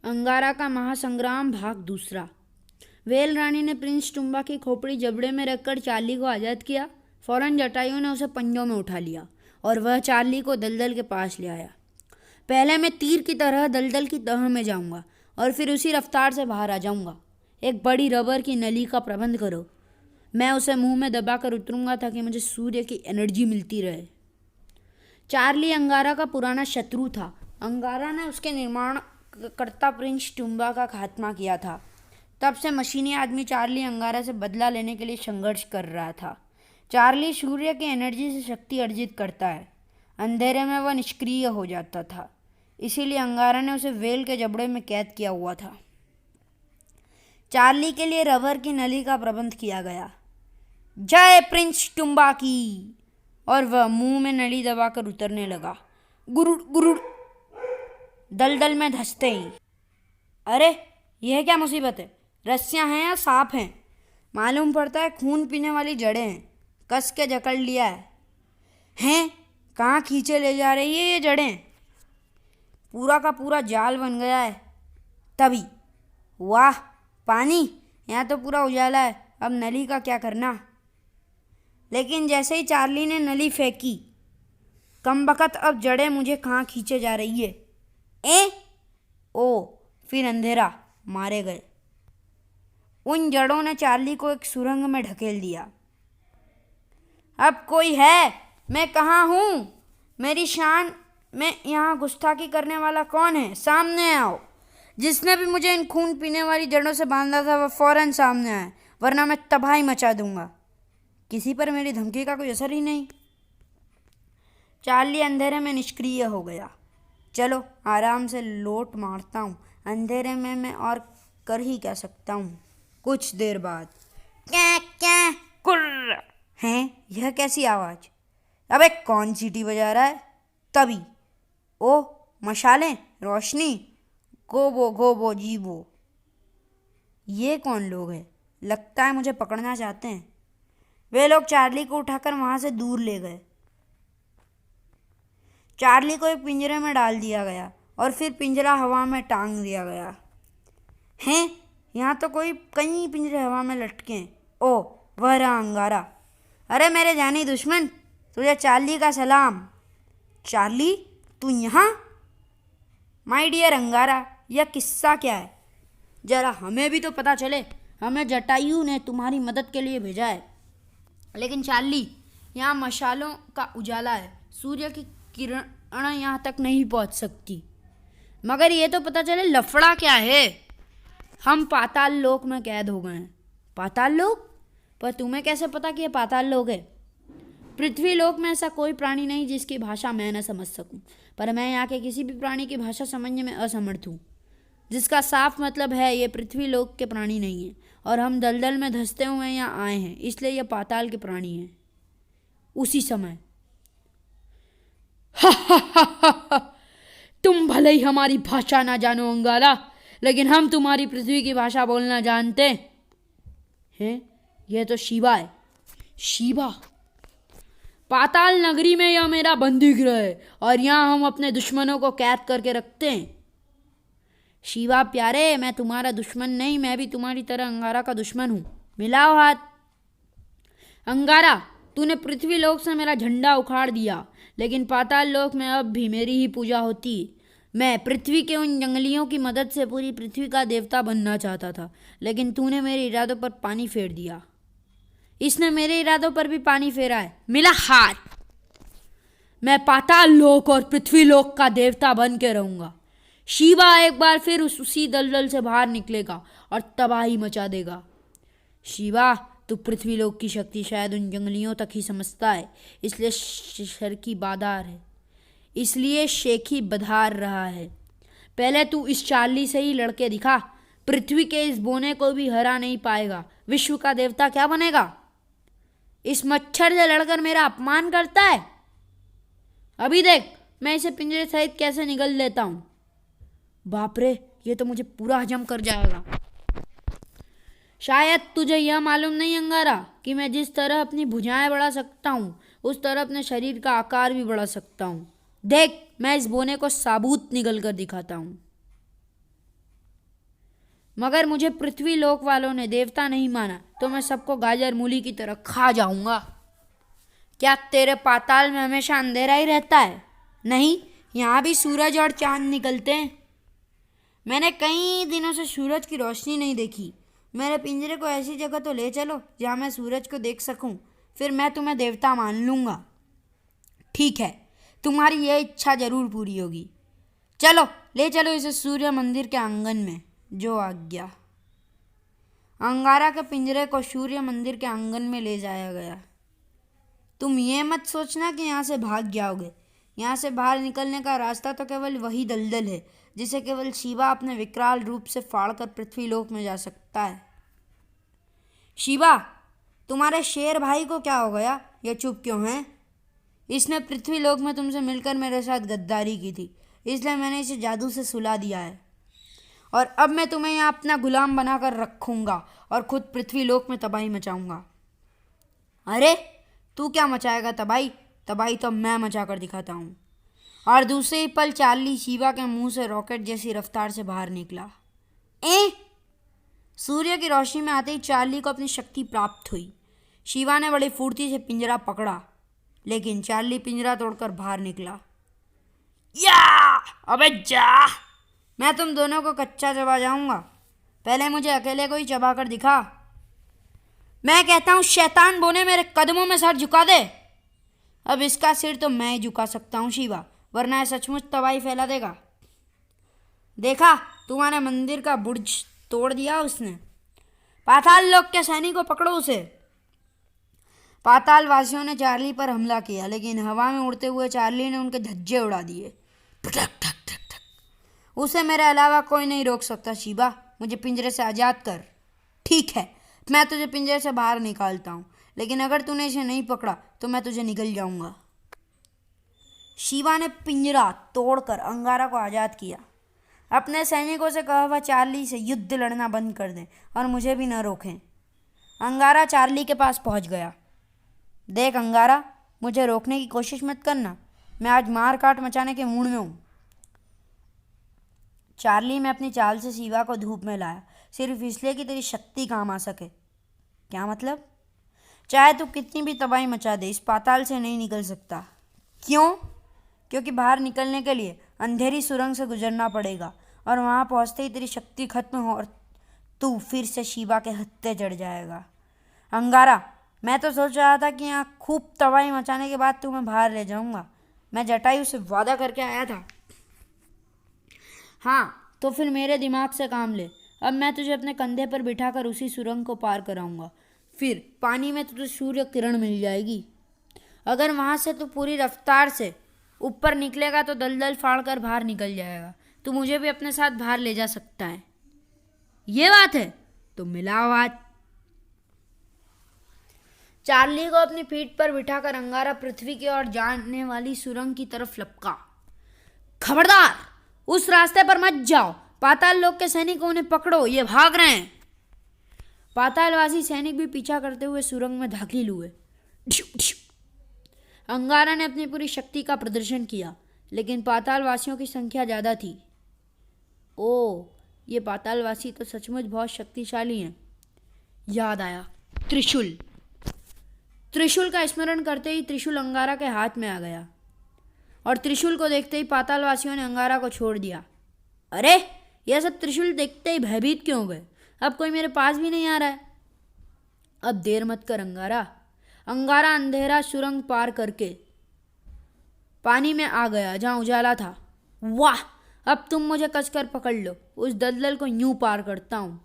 अंगारा का महासंग्राम भाग दूसरा। वेल रानी ने प्रिंस टुम्बा की खोपड़ी जबड़े में रखकर चार्ली को आज़ाद किया। फौरन जटायु ने उसे पंजों में उठा लिया और वह चार्ली को दलदल के पास ले आया। पहले मैं तीर की तरह दलदल की तह में जाऊंगा और फिर उसी रफ्तार से बाहर आ जाऊंगा। एक बड़ी रबर की नली का प्रबंध करो। मैं उसे मुंह में दबाकर उतरूंगा ताकि मुझे सूर्य की एनर्जी मिलती रहे। चार्ली अंगारा का पुराना शत्रु था। अंगारा ने उसके निर्माणकर्ता प्रिंस टुम्बा का खात्मा किया था। तब से मशीनी आदमी चार्ली अंगारा से बदला लेने के लिए संघर्ष कर रहा था। चार्ली सूर्य की एनर्जी से शक्ति अर्जित करता है। अंधेरे में वह निष्क्रिय हो जाता था, इसीलिए अंगारा ने उसे वेल के जबड़े में कैद किया हुआ था। चार्ली के लिए रबर की नली का प्रबंध किया गया। जय प्रिंस टुम्बा की! और वह मुंह में नली दबाकर उतरने लगा। गुरुड़ गुरुड़ दलदल में धंसते ही। अरे यह क्या मुसीबत है? रस्सियां हैं या सांप हैं? मालूम पड़ता है खून पीने वाली जड़ें हैं। कस के जकड़ लिया है। हैं? कहाँ खींचे ले जा रही है ये जड़ें? पूरा का पूरा जाल बन गया है। तभी वाह पानी! यहाँ तो पूरा उजाला है। अब नली का क्या करना? लेकिन जैसे ही चार्ली ने नली फेंकी, कमबख्त अब जड़ें मुझे कहाँ खींचे जा रही है। ओ फिर अंधेरा। मारे गए। उन जड़ों ने चार्ली को एक सुरंग में ढकेल दिया। अब कोई है? मैं कहाँ हूँ? मेरी शान में यहाँ गुस्ताखी करने वाला कौन है? सामने आओ। जिसने भी मुझे इन खून पीने वाली जड़ों से बांधा था वह फौरन सामने आए, वरना मैं तबाही मचा दूंगा। किसी पर मेरी धमकी का कोई असर ही नहीं। चार्ली अंधेरे में निष्क्रिय हो गया। चलो आराम से लोट मारता हूँ। अंधेरे में मैं और कर ही क्या सकता हूँ। कुछ देर बाद क्या क्या कुर्र हैं? यह कैसी आवाज़? अबे कौन सीटी बजा रहा है? तभी ओ मशालें, रोशनी, गोबो गोबो जीबो। ये कौन लोग हैं? लगता है मुझे पकड़ना चाहते हैं। वे लोग चार्ली को उठाकर वहाँ से दूर ले गए। चार्ली को एक पिंजरे में डाल दिया गया और फिर पिंजरा हवा में टांग दिया गया। हैं? यहाँ तो कई पिंजरे हवा में लटके हैं। ओ वह रहा अंगारा। अरे मेरे जानी दुश्मन, तुझे चार्ली का सलाम। चार्ली तू यहाँ? माय डियर अंगारा, यह किस्सा क्या है? जरा हमें भी तो पता चले। हमें जटायु ने तुम्हारी मदद के लिए भेजा है। लेकिन चार्ली, यहाँ मशालों का उजाला है। सूर्य की किरण यहाँ तक नहीं पहुँच सकती। मगर ये तो पता चले लफड़ा क्या है। हम पाताल लोक में कैद हो गए हैं। पाताल लोक? पर तुम्हें कैसे पता कि ये पाताल लोक है? पृथ्वी लोक में ऐसा कोई प्राणी नहीं जिसकी भाषा मैं न समझ सकूं। पर मैं यहाँ के किसी भी प्राणी की भाषा समझने में असमर्थ हूँ। जिसका साफ मतलब है ये पृथ्वी लोक के प्राणी नहीं है और हम दलदल में धंसते हुए यहाँ आए हैं, इसलिए ये पाताल के प्राणी हैं। उसी समय तुम भले ही हमारी भाषा ना जानो अंगारा, लेकिन हम तुम्हारी पृथ्वी की भाषा बोलना जानते हैं। यह तो शिवा है। शिवा? पाताल नगरी में यह मेरा बंदी गृह है और यहाँ हम अपने दुश्मनों को कैद करके रखते हैं। शिवा प्यारे, मैं तुम्हारा दुश्मन नहीं, मैं भी तुम्हारी तरह अंगारा का दुश्मन हूँ। मिलाओ हाथ। अंगारा, तूने पृथ्वी लोक से मेरा झंडा उखाड़ दिया, लेकिन पाताल लोक में अब भी मेरी ही पूजा होती। मैं पृथ्वी के उन जंगलियों की मदद से पूरी पृथ्वी का देवता बनना चाहता था, लेकिन तूने मेरे इरादों पर पानी फेर दिया। इसने मेरे इरादों पर भी पानी फेरा है। मिला हाथ। मैं पाताल लोक और पृथ्वी लोक का देवता बन के रहूंगा। शिवा एक बार फिर उसी दलदल से बाहर निकलेगा और तबाही मचा देगा। शिवा, तू पृथ्वी लोक की शक्ति शायद उन जंगलियों तक ही समझता है, इसलिए शेखी बधार रहा है। पहले तू इस चार्ली से ही लड़के दिखा। पृथ्वी के इस बोने को भी हरा नहीं पाएगा। विश्व का देवता क्या बनेगा? इस मच्छर से लड़कर मेरा अपमान करता है। अभी देख मैं इसे पिंजरे सहित कैसे निगल लेता हूं। बाप रे, ये तो मुझे पूरा हजम कर जाएगा। शायद तुझे यह मालूम नहीं अंगारा कि मैं जिस तरह अपनी भुजाएं बढ़ा सकता हूँ उस तरह अपने शरीर का आकार भी बढ़ा सकता हूँ। देख मैं इस बोने को साबुत निगल कर दिखाता हूँ। मगर मुझे पृथ्वी लोक वालों ने देवता नहीं माना तो मैं सबको गाजर मूली की तरह खा जाऊंगा। क्या तेरे पाताल में हमेशा अंधेरा ही रहता है? नहीं, यहाँ भी सूरज और चांद निकलते हैं। मैंने कई दिनों से सूरज की रोशनी नहीं देखी। मेरे पिंजरे को ऐसी जगह तो ले चलो जहाँ मैं सूरज को देख सकूं, फिर मैं तुम्हें देवता मान लूँगा। ठीक है, तुम्हारी यह इच्छा जरूर पूरी होगी। चलो, ले चलो इसे सूर्य मंदिर के आंगन में। जो आज्ञा। अंगारा के पिंजरे को सूर्य मंदिर के आंगन में ले जाया गया। तुम ये मत सोचना कि यहाँ से भाग जाओगे। यहाँ से बाहर निकलने का रास्ता तो केवल वही दलदल है जिसे केवल शिवा अपने विकराल रूप से फाड़कर पृथ्वीलोक में जा सकता है। शिवा, तुम्हारे शेर भाई को क्या हो गया? ये चुप क्यों है? इसने पृथ्वीलोक में तुमसे मिलकर मेरे साथ गद्दारी की थी, इसलिए मैंने इसे जादू से सुला दिया है और अब मैं तुम्हें यहाँ अपना गुलाम बनाकर रखूँगा और खुद पृथ्वीलोक में तबाही मचाऊंगा। अरे, तू क्या मचाएगा तबाही? तबाही तो मैं मचा कर दिखाता हूँ। और दूसरे ही पल चार्ली शिवा के मुंह से रॉकेट जैसी रफ्तार से बाहर निकला। सूर्य की रोशनी में आते ही चार्ली को अपनी शक्ति प्राप्त हुई। शिवा ने बड़ी फुर्ती से पिंजरा पकड़ा, लेकिन चार्ली पिंजरा तोड़कर बाहर निकला। या! अबे जा! मैं तुम दोनों को कच्चा चबा जाऊंगा। पहले मुझे अकेले को ही चबा कर दिखा। मैं कहता हूँ शैतान बोने मेरे कदमों में सर झुका दे। अब इसका सिर तो मैं ही झुका सकता हूँ शिवा, वरना यह सचमुच तबाही फैला देगा। देखा, तुम्हारे मंदिर का बुर्ज तोड़ दिया उसने। पाताल लोक के सैनिक को पकड़ो उसे। पाताल वासियों ने चार्ली पर हमला किया, लेकिन हवा में उड़ते हुए चार्ली ने उनके धज्जे उड़ा दिए। उसे मेरे अलावा कोई नहीं रोक सकता शिवा। मुझे पिंजरे से आज़ाद कर। ठीक है, मैं तुझे पिंजरे से बाहर निकालता हूँ, लेकिन अगर तूने इसे नहीं पकड़ा तो मैं तुझे निगल जाऊंगा। शिवा ने पिंजरा तोड़कर अंगारा को आज़ाद किया। अपने सैनिकों से कहा वह चार्ली से युद्ध लड़ना बंद कर दें और मुझे भी न रोकें। अंगारा चार्ली के पास पहुंच गया। देख अंगारा, मुझे रोकने की कोशिश मत करना। मैं आज मार काट मचाने के मूड में हूँ। चार्ली, मैं अपनी चाल से शिवा को धूप में लाया सिर्फ इसलिए कि तेरी शक्ति काम आ सके। क्या मतलब? चाहे तू कितनी भी तबाही मचा दे, इस पाताल से नहीं निकल सकता। क्यों? क्योंकि बाहर निकलने के लिए अंधेरी सुरंग से गुजरना पड़ेगा और वहाँ पहुँचते ही तेरी शक्ति खत्म हो और तू फिर से शिवा के हत्थे चढ़ जाएगा। अंगारा, मैं तो सोच रहा था कि यहाँ खूब तबाही मचाने के बाद तुम्हें बाहर ले जाऊँगा। मैं जटायु से वादा करके आया था। हाँ, तो फिर मेरे दिमाग से काम ले। अब मैं तुझे अपने कंधे पर बिठाकर उसी सुरंग को पार कराऊंगा। फिर पानी में तुझे सूर्य किरण मिल जाएगी। अगर वहाँ से तू पूरी रफ्तार से ऊपर निकलेगा तो दलदल फाड़कर बाहर निकल जाएगा। तू मुझे भी अपने साथ बाहर ले जा सकता है। ये बात है तो मिला बात। चार्ली को अपनी पीठ पर बिठाकर अंगारा पृथ्वी की ओर जाने वाली सुरंग की तरफ लपका। खबरदार, उस रास्ते पर मत जाओ। पाताल लोक के सैनिक उन्हें पकड़ो, ये भाग रहे हैं। पातालवासी सैनिक भी पीछा करते हुए सुरंग में दाखिल हुए। अंगारा ने अपनी पूरी शक्ति का प्रदर्शन किया, लेकिन पातालवासियों की संख्या ज़्यादा थी। ओह, ये पातालवासी तो सचमुच बहुत शक्तिशाली हैं। याद आया, त्रिशूल। त्रिशूल का स्मरण करते ही त्रिशूल अंगारा के हाथ में आ गया और त्रिशूल को देखते ही पातालवासियों ने अंगारा को छोड़ दिया। अरे, यह सब त्रिशूल देखते ही भयभीत क्यों हो गए? अब कोई मेरे पास भी नहीं आ रहा है। अब देर मत कर अंगारा। अंगारा अंधेरा सुरंग पार करके पानी में आ गया जहाँ उजाला था। वाह, अब तुम मुझे कसकर पकड़ लो, उस दलदल को यूं पार करता हूँ।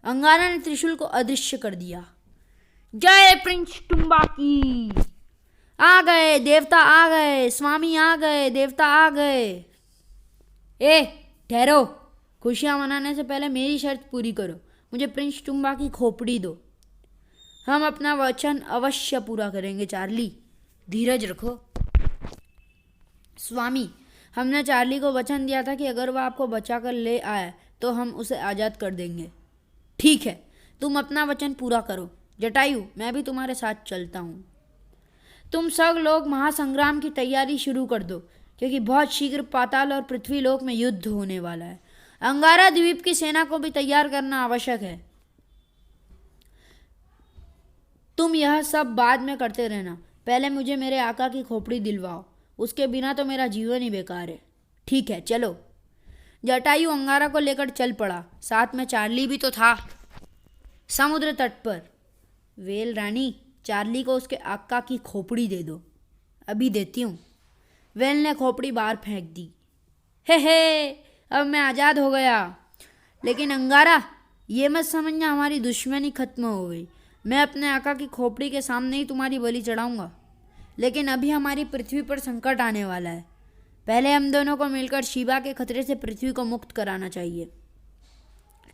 अंगारा ने त्रिशूल को अदृश्य कर दिया। जय प्रिंस टुम्बा की। आ गए देवता, आ गए स्वामी, आ गए देवता, आ गए। ए ठहरो, खुशियाँ मनाने से पहले मेरी शर्त पूरी करो। मुझे प्रिंस टुम्बा की खोपड़ी दो। हम अपना वचन अवश्य पूरा करेंगे चार्ली, धीरज रखो। स्वामी, हमने चार्ली को वचन दिया था कि अगर वह आपको बचा कर ले आए तो हम उसे आज़ाद कर देंगे। ठीक है, तुम अपना वचन पूरा करो। जटायु, मैं भी तुम्हारे साथ चलता हूँ। तुम सब लोग महासंग्राम की तैयारी शुरू कर दो, क्योंकि बहुत शीघ्र पाताल और पृथ्वी लोक में युद्ध होने वाला है। अंगारा द्वीप की सेना को भी तैयार करना आवश्यक है। तुम यह सब बाद में करते रहना, पहले मुझे मेरे आका की खोपड़ी दिलवाओ, उसके बिना तो मेरा जीवन ही बेकार है। ठीक है, चलो। जटायु अंगारा को लेकर चल पड़ा, साथ में चार्ली भी तो था। समुद्र तट पर। वेल रानी, चार्ली को उसके आका की खोपड़ी दे दो। अभी देती हूँ। वेल ने खोपड़ी बाहर फेंक दी। हे, अब मैं आज़ाद हो गया। लेकिन अंगारा, ये मत समझना हमारी दुश्मनी खत्म हो गई। मैं अपने आका की खोपड़ी के सामने ही तुम्हारी बलि चढ़ाऊंगा। लेकिन अभी हमारी पृथ्वी पर संकट आने वाला है। पहले हम दोनों को मिलकर शिवा के खतरे से पृथ्वी को मुक्त कराना चाहिए।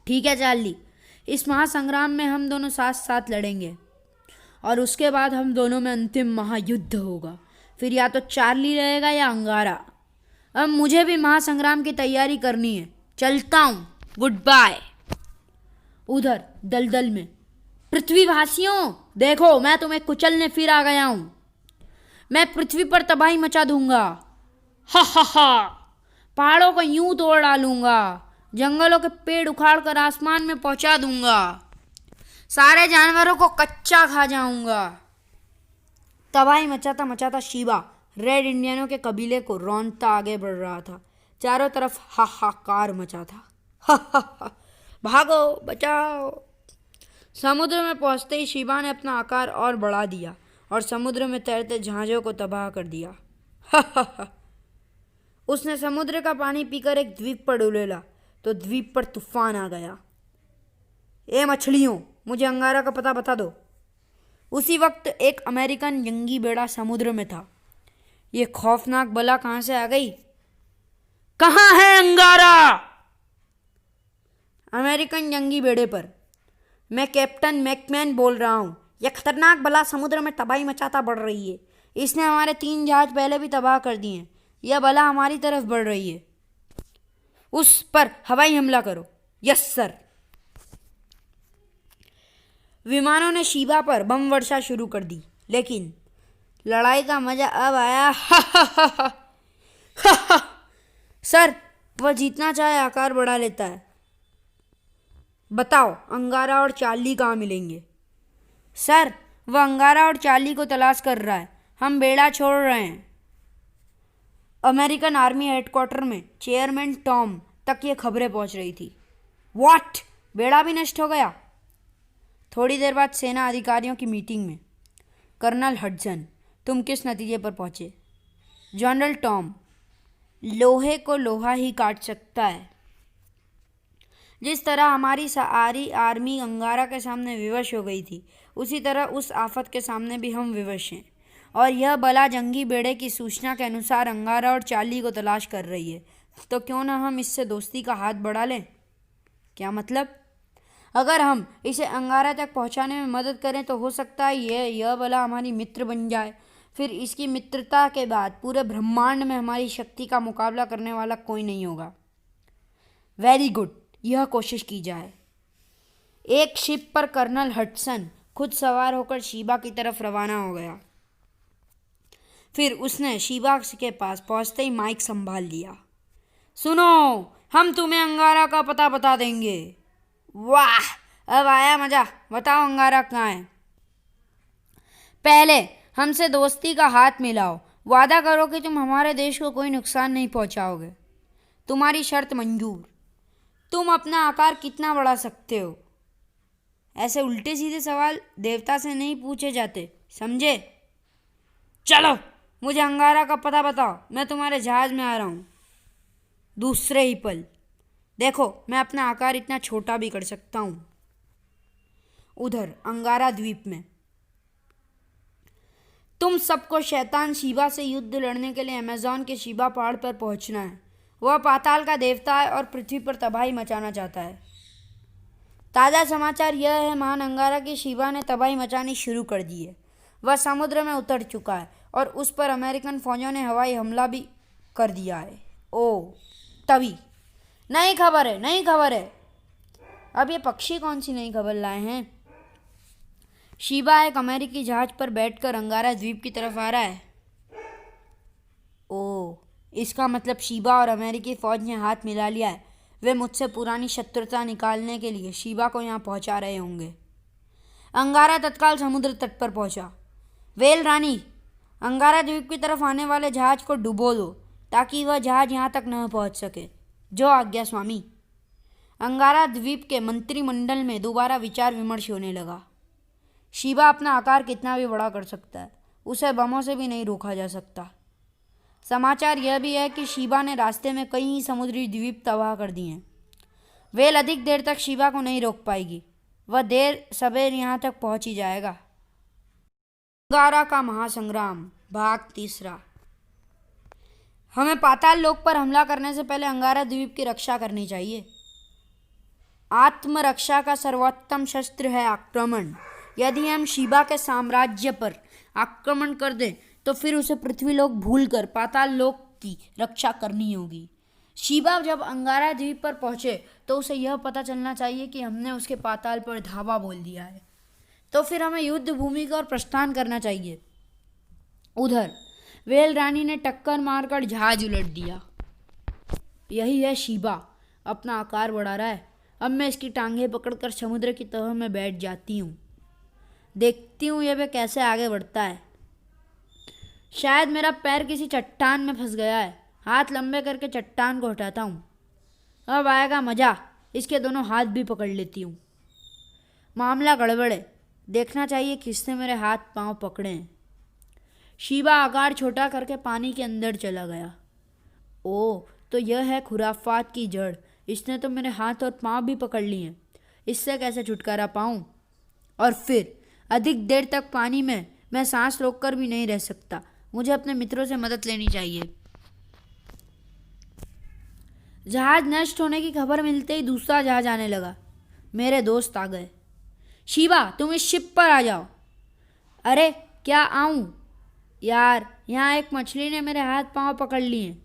ठीक है चार्ली, इस महासंग्राम में हम दोनों साथ साथ लड़ेंगे और उसके बाद हम दोनों में अंतिम महायुद्ध होगा। फिर या तो चार्ली रहेगा या अंगारा। अब मुझे भी महासंग्राम की तैयारी करनी है। चलता हूँ, गुड बाय। उधर दलदल में। पृथ्वीवासियों, देखो मैं तुम्हें कुचलने फिर आ गया हूं। मैं पृथ्वी पर तबाही मचा दूंगा। हा, पहाड़ों को यूं तोड़ डालूंगा, जंगलों के पेड़ उखाड़ कर आसमान में पहुंचा दूंगा, सारे जानवरों को कच्चा खा जाऊंगा। तबाही मचाता मचाता शिवा रेड इंडियनों के कबीले को रौंदता आगे बढ़ रहा था। चारों तरफ हाहाकार मचा था। हा, भागो, बचाओ। समुद्र में पहुंचते ही शिवा ने अपना आकार और बढ़ा दिया और समुद्र में तैरते जहाज़ों को तबाह कर दिया। उसने समुद्र का पानी पीकर एक द्वीप पर उड़ेला तो द्वीप पर तूफान आ गया। ए मछलियों, मुझे अंगारा का पता बता दो। उसी वक्त एक अमेरिकन जंगी बेड़ा समुद्र में था। ये खौफनाक बला कहाँ से आ गई? कहाँ है अंगारा? अमेरिकन जंगी बेड़े पर। मैं कैप्टन मैकमैन बोल रहा हूँ। यह खतरनाक बला समुद्र में तबाही मचाता बढ़ रही है। इसने हमारे 3 जहाज पहले भी तबाह कर दिए हैं। यह बला हमारी तरफ बढ़ रही है। उस पर हवाई हमला करो। Yes sir. विमानों ने शिवा पर बम वर्षा शुरू कर दी, लेकिन लड़ाई का मजा अब आया। सर, वह जीतना चाहे आकार बढ़ा लेता है। बताओ, अंगारा और चार्ली कहाँ मिलेंगे? सर, वह अंगारा और चार्ली को तलाश कर रहा है। हम बेड़ा छोड़ रहे हैं। अमेरिकन आर्मी हेडक्वार्टर में चेयरमैन टॉम तक ये खबरें पहुंच रही थी। व्हाट? बेड़ा भी नष्ट हो गया? थोड़ी देर बाद सेना अधिकारियों की मीटिंग में। कर्नल हडसन, तुम किस नतीजे पर पहुंचे? जनरल टॉम, लोहे को लोहा ही काट सकता है। जिस तरह हमारी सारी आर्मी अंगारा के सामने विवश हो गई थी, उसी तरह उस आफत के सामने भी हम विवश हैं। और यह बला जंगी बेड़े की सूचना के अनुसार अंगारा और चार्ली को तलाश कर रही है। तो क्यों ना हम इससे दोस्ती का हाथ बढ़ा लें? क्या मतलब? अगर हम इसे अंगारा तक पहुंचाने में मदद करें तो हो सकता है यह बला हमारी मित्र बन जाए। फिर इसकी मित्रता के बाद पूरे ब्रह्मांड में हमारी शक्ति का मुकाबला करने वाला कोई नहीं होगा। वेरी गुड, यह कोशिश की जाए। एक शिप पर कर्नल हडसन खुद सवार होकर शिवा की तरफ रवाना हो गया। फिर उसने शिवा के पास पहुंचते ही माइक संभाल लिया। सुनो, हम तुम्हें अंगारा का पता बता देंगे। वाह, अब आया मजा। बताओ अंगारा कहाँ है? पहले हमसे दोस्ती का हाथ मिलाओ। वादा करो कि तुम हमारे देश को कोई नुकसान नहीं पहुंचाओगे। तुम्हारी शर्त मंजूर। तुम अपना आकार कितना बढ़ा सकते हो? ऐसे उल्टे सीधे सवाल देवता से नहीं पूछे जाते, समझे? चलो, मुझे अंगारा का पता बताओ। मैं तुम्हारे जहाज में आ रहा हूँ। दूसरे ही पल, देखो, मैं अपना आकार इतना छोटा भी कर सकता हूँ। उधर अंगारा द्वीप में। तुम सबको शैतान शिवा से युद्ध लड़ने के लिए अमेज़न के शिवा पहाड़ पर पहुंचना है। वह पाताल का देवता है और पृथ्वी पर तबाही मचाना चाहता है। ताज़ा समाचार यह है, महान अंगारा की शिवा ने तबाही मचानी शुरू कर दी है। वह समुद्र में उतर चुका है और उस पर अमेरिकन फौजों ने हवाई हमला भी कर दिया है। ओह, तभी। नई खबर है, नई खबर है। अब ये पक्षी कौन सी नई खबर लाए हैं? शिवा एक अमेरिकी जहाज पर बैठकर अंगारा द्वीप की तरफ आ रहा है। ओह, इसका मतलब शिवा और अमेरिकी फौज ने हाथ मिला लिया है। वे मुझसे पुरानी शत्रुता निकालने के लिए शिवा को यहाँ पहुँचा रहे होंगे। अंगारा तत्काल समुद्र तट पर पहुँचा। वेल रानी, अंगारा द्वीप की तरफ आने वाले जहाज को डुबो दो ताकि वह जहाज यहाँ तक न पहुँच सके। जो आज्ञा स्वामी। अंगारा द्वीप के मंत्रिमंडल में दोबारा विचार विमर्श होने लगा। शिवा अपना आकार कितना भी बड़ा कर सकता है, उसे बमों से भी नहीं रोका जा सकता। समाचार यह भी है कि शिवा ने रास्ते में कई समुद्री द्वीप तबाह कर दिए हैं। वेल अधिक देर तक शिवा को नहीं रोक पाएगी, वह देर सवेर यहाँ तक पहुँच ही जाएगा। अंगारा का महासंग्राम भाग 3। हमें पाताल लोक पर हमला करने से पहले अंगारा द्वीप की रक्षा करनी चाहिए। आत्मरक्षा का सर्वोत्तम शस्त्र है आक्रमण। यदि हम शिवा के साम्राज्य पर आक्रमण कर दें तो फिर उसे पृथ्वीलोक भूलकर पाताल लोक की रक्षा करनी होगी। शिवा जब अंगारा द्वीप पर पहुंचे तो उसे यह पता चलना चाहिए कि हमने उसके पाताल पर धावा बोल दिया है, तो फिर हमें युद्ध भूमि का ओर प्रस्थान करना चाहिए। उधर वेल रानी ने टक्कर मारकर जहाज उलट दिया। यही है शिवा, अपना आकार बढ़ा रहा है। अब मैं इसकी टांगें पकड़कर समुद्र की तह में बैठ जाती हूँ, देखती हूँ यह कैसे आगे बढ़ता है। शायद मेरा पैर किसी चट्टान में फंस गया है। हाथ लंबे करके चट्टान को हटाता हूँ। अब आएगा मज़ा, इसके दोनों हाथ भी पकड़ लेती हूँ। मामला गड़बड़ है, देखना चाहिए किसने मेरे हाथ पांव पकड़े हैं। शिवा आकार छोटा करके पानी के अंदर चला गया। ओह, तो यह है खुराफात की जड़। इसने तो मेरे हाथ और पांव भी पकड़ लिए हैं, इससे कैसे छुटकारा पाऊँ। और फिर अधिक देर तक पानी में मैं सांस रोककर भी नहीं रह सकता। मुझे अपने मित्रों से मदद लेनी चाहिए। जहाज नष्ट होने की खबर मिलते ही दूसरा जहाज आने लगा। मेरे दोस्त आ गए। शिवा, तुम इस शिप पर आ जाओ। अरे क्या आऊं? यार, यहाँ एक मछली ने मेरे हाथ पांव पकड़ लिए।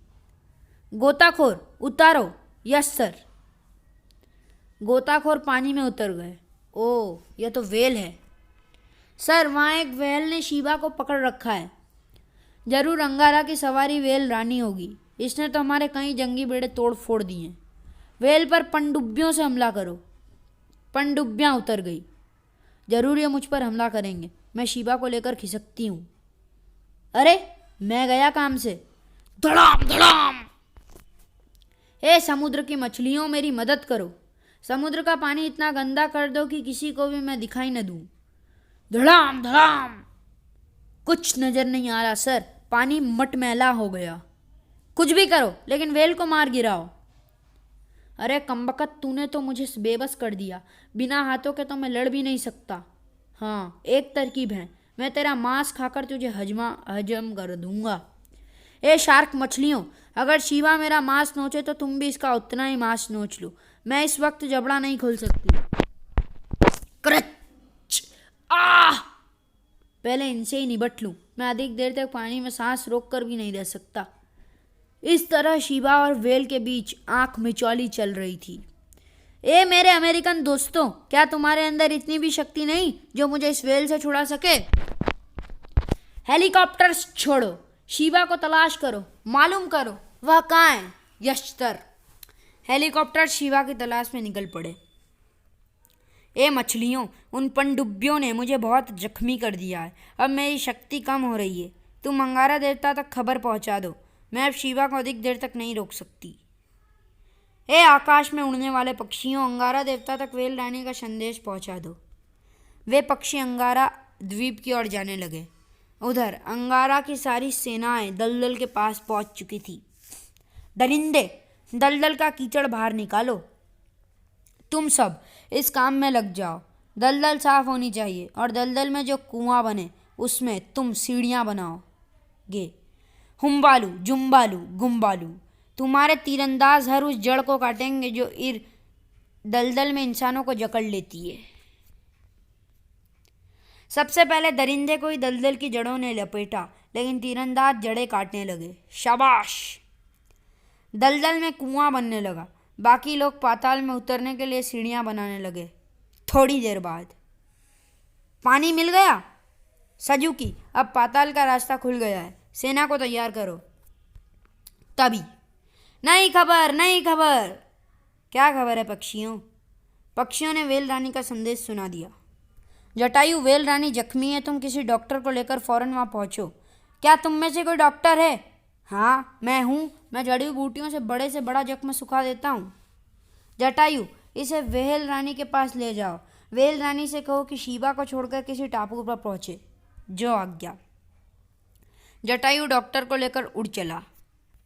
गोताखोर उतारो। Yes sir. गोताखोर पानी में उतर गए। ओह, यह तो वेल है। सर, वहाँ एक वेल ने शिवा को पकड़ रखा है। जरूर अंगारा की सवारी वेल रानी होगी। इसने तो हमारे कई जंगी बेड़े तोड़ फोड़ दिए। वेल पर पनडुब्बियों से हमला करो। पनडुब्बियाँ उतर गई। जरूर ये मुझ पर हमला करेंगे। मैं शिवा को लेकर खिसकती हूँ। अरे, मैं गया काम से। धड़ाम धड़ाम। हे समुद्र की मछलियों, मेरी मदद करो। समुद्र का पानी इतना गंदा कर दो कि किसी को भी मैं दिखाई न दूँ। धड़ाम धड़ाम। कुछ नजर नहीं आ रहा सर, पानी मटमैला हो गया। कुछ भी करो, लेकिन वेल को मार गिराओ। अरे कमबख्त, तूने तो मुझे बेबस कर दिया। बिना हाथों के तो मैं लड़ भी नहीं सकता। हाँ, एक तरकीब है, मैं तेरा मांस खाकर तुझे हजम कर दूंगा। ए शार्क मछलियों, अगर शिवा मेरा मांस नोचे तो तुम भी इसका उतना ही मांस नोच लो। मैं इस वक्त जबड़ा नहीं खोल सकती। क्रच! आह! पहले इनसे ही निबट लूं। मैं अधिक देर तक पानी में सांस रोक कर भी नहीं रह सकता। इस तरह शिवा और वेल के बीच आंख मिचौली चल रही थी। ए मेरे अमेरिकन दोस्तों, क्या तुम्हारे अंदर इतनी भी शक्ति नहीं जो मुझे इस वेल से छुड़ा सके? हेलीकॉप्टर छोड़ो, शिवा को तलाश करो, मालूम करो वह कहाँ है। यशतर। हेलीकॉप्टर शिवा की तलाश में निकल पड़े। ए मछलियों, उन पनडुब्बियों ने मुझे बहुत जख्मी कर दिया है। अब मेरी शक्ति कम हो रही है। तुम अंगारा देवता तक खबर पहुंचा दो। मैं अब शिवा को अधिक देर तक नहीं रोक सकती। ए आकाश में उड़ने वाले पक्षियों, अंगारा देवता तक वेल रानी का संदेश पहुंचा दो। वे पक्षी अंगारा द्वीप की ओर जाने लगे। उधर अंगारा की सारी सेनाएं दलदल के पास पहुंच चुकी थी। दरिंदे, दलदल का कीचड़ बाहर निकालो। तुम सब इस काम में लग जाओ। दलदल साफ होनी चाहिए और दलदल में जो कुआं बने उसमें तुम सीढ़ियाँ बनाओगे। हुम्बालू, जुम्बालू, गुम्बालू, तुम्हारे तीरंदाज हर उस जड़ को काटेंगे जो दलदल में इंसानों को जकड़ लेती है। सबसे पहले दरिंदे को ही दलदल की जड़ों ने लपेटा, लेकिन तीरंदाज जड़ें काटने लगे। शाबाश! दलदल में कुआं बनने लगा। बाकी लोग पाताल में उतरने के लिए सीढ़ियाँ बनाने लगे। थोड़ी देर बाद पानी मिल गया। सजुकी, अब पाताल का रास्ता खुल गया है। सेना को तैयार करो। तभी नई खबर, नई खबर। क्या खबर है पक्षियों? पक्षियों ने व्हेल रानी का संदेश सुना दिया। जटायु, व्हेल रानी जख्मी है, तुम किसी डॉक्टर को लेकर फौरन वहाँ पहुँचो। क्या तुम में से कोई डॉक्टर है? हाँ मैं हूँ, मैं जड़ी बूटियों से बड़ा जख्म सुखा देता हूँ। जटायु, इसे व्हेल रानी के पास ले जाओ। व्हेल रानी से कहो कि शीबा को छोड़कर किसी टापू पर पहुँचे। जो आज्ञा। जटायु डॉक्टर को लेकर उड़ चला।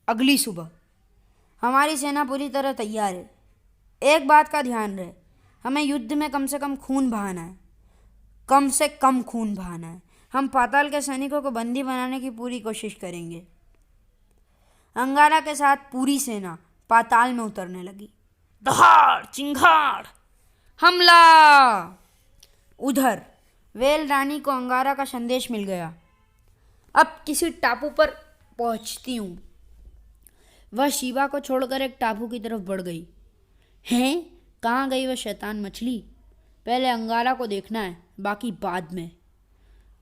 अगली सुबह। हमारी सेना पूरी तरह तैयार है। एक बात का ध्यान रहे, हमें युद्ध में कम से कम खून बहाना है, कम से कम खून बहाना है। हम पाताल के सैनिकों को बंदी बनाने की पूरी कोशिश करेंगे। अंगारा के साथ पूरी सेना पाताल में उतरने लगी। दहाड़ चिंगाड़ हमला। उधर व्हेल रानी को अंगारा का संदेश मिल गया। अब किसी टापू पर पहुंचती हूँ। वह शीबा को छोड़कर एक टापू की तरफ बढ़ गई। हैं, कहाँ गई वह शैतान मछली? पहले अंगारा को देखना है, बाकी बाद में।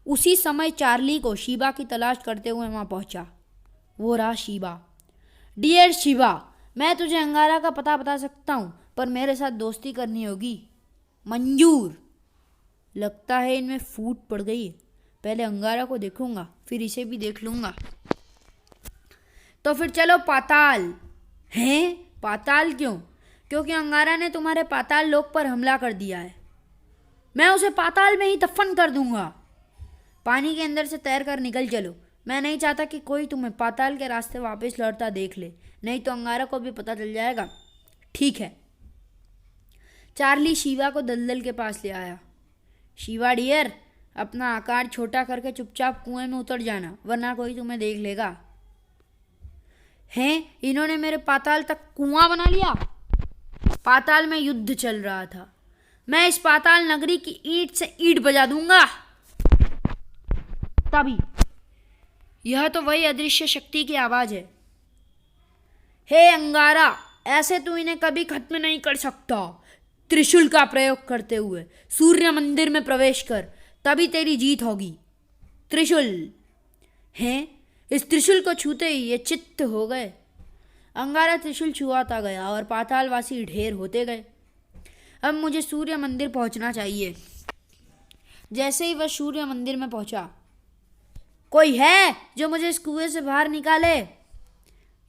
उसी समय चार्ली को शीबा की तलाश करते हुए वहाँ पहुँचा। वो रहा शीबा। डियर शीबा, मैं तुझे अंगारा का पता बता सकता हूँ, पर मेरे साथ दोस्ती करनी होगी। मंजूर। लगता है इनमें फूट पड़ गई है। पहले अंगारा को देखूंगा, फिर इसे भी देख लूँगा। तो फिर चलो पाताल। हैं, पाताल क्यों? क्योंकि अंगारा ने तुम्हारे पाताल लोक पर हमला कर दिया है। मैं उसे पाताल में ही दफन कर दूंगा। पानी के अंदर से तैर कर निकल चलो। मैं नहीं चाहता कि कोई तुम्हें पाताल के रास्ते वापस लौटता देख ले, नहीं तो अंगारा को भी पता चल जाएगा। ठीक है। चार्ली शीबा को दलदल के पास ले आया। शीबा डियर, अपना आकार छोटा करके चुपचाप कुएं में उतर जाना, वरना कोई तुम्हें देख लेगा। हैं, इन्होंने मेरे पाताल तक कुआं बना लिया। पाताल में युद्ध चल रहा था। मैं इस पाताल नगरी की ईंट से ईंट बजा दूंगा। तभी यह तो वही अदृश्य शक्ति की आवाज है। हे अंगारा, ऐसे तू इन्हें कभी खत्म नहीं कर सकता। त्रिशूल का प्रयोग करते हुए सूर्य मंदिर में प्रवेश कर, तभी तेरी जीत होगी। त्रिशूल। हैं, इस त्रिशूल को छूते ही ये चित्त हो गए। अंगारा त्रिशूल छुआता गया और पातालवासी ढेर होते गए। अब मुझे सूर्य मंदिर पहुंचना चाहिए। जैसे ही वह सूर्य मंदिर में पहुंचा, कोई है जो मुझे इस कुएं से बाहर निकाले?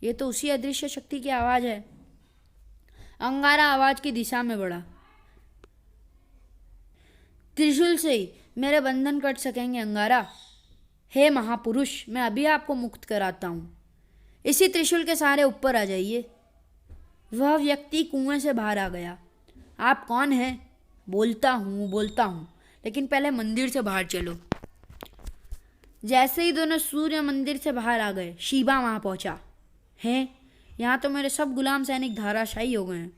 ये तो उसी अदृश्य शक्ति की आवाज है। अंगारा आवाज की दिशा में बढ़ा। त्रिशूल से ही मेरे बंधन कट सकेंगे अंगारा। हे महापुरुष, मैं अभी आपको मुक्त कराता हूँ। इसी त्रिशूल के सहारे ऊपर आ जाइए। वह व्यक्ति कुएं से बाहर आ गया। आप कौन हैं? बोलता हूँ, लेकिन पहले मंदिर से बाहर चलो। जैसे ही दोनों सूर्य मंदिर से बाहर आ गए, शीबा वहां पहुंचा। हैं, यहाँ तो मेरे सब गुलाम सैनिक धाराशायी हो गए हैं।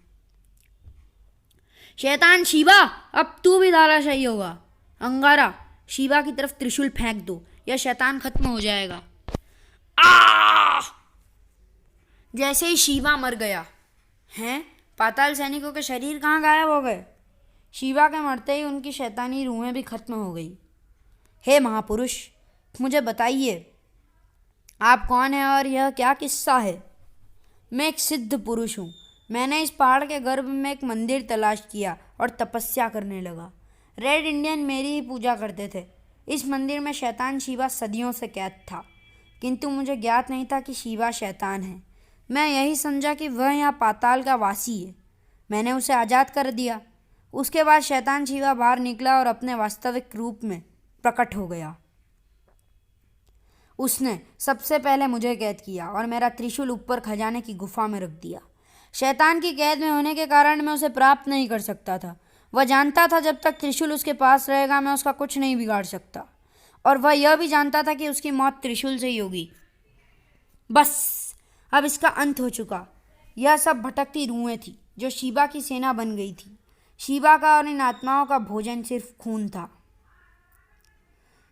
शैतान शीबा, अब तू भी धाराशायी होगा। अंगारा, शीबा की तरफ त्रिशूल फेंक दो, यह शैतान खत्म हो जाएगा। आ! जैसे ही शीबा मर गया। हैं, पाताल सैनिकों के शरीर कहाँ गायब हो गए? शीबा के मरते ही उनकी शैतानी रूहें भी खत्म हो गई। हे महापुरुष, मुझे बताइए, आप कौन हैं और यह क्या किस्सा है? मैं एक सिद्ध पुरुष हूँ। मैंने इस पहाड़ के गर्भ में एक मंदिर तलाश किया और तपस्या करने लगा। रेड इंडियन मेरी ही पूजा करते थे। इस मंदिर में शैतान शीबा सदियों से कैद था, किंतु मुझे ज्ञात नहीं था कि शीबा शैतान है। मैं यही समझा कि वह यहाँ पाताल का वासी है। मैंने उसे आज़ाद कर दिया। उसके बाद शैतान शीबा बाहर निकला और अपने वास्तविक रूप में प्रकट हो गया। उसने सबसे पहले मुझे कैद किया और मेरा त्रिशूल ऊपर खजाने की गुफा में रख दिया। शैतान की कैद में होने के कारण मैं उसे प्राप्त नहीं कर सकता था। वह जानता था जब तक त्रिशूल उसके पास रहेगा मैं उसका कुछ नहीं बिगाड़ सकता, और वह यह भी जानता था कि उसकी मौत त्रिशूल से ही होगी। बस अब इसका अंत हो चुका। यह सब भटकती रूहें थी जो शीबा की सेना बन गई थी। शीबा का और इन आत्माओं का भोजन सिर्फ खून था।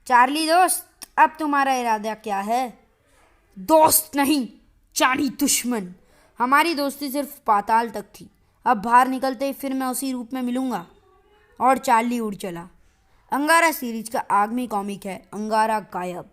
चार्ली दोस्त, अब तुम्हारा इरादा क्या है? दोस्त नहीं, चार्ली दुश्मन। हमारी दोस्ती सिर्फ पाताल तक थी। अब बाहर निकलते ही फिर मैं उसी रूप में मिलूंगा। और चार्ली उड़ चला। अंगारा सीरीज का आगामी कॉमिक है अंगारा गायब।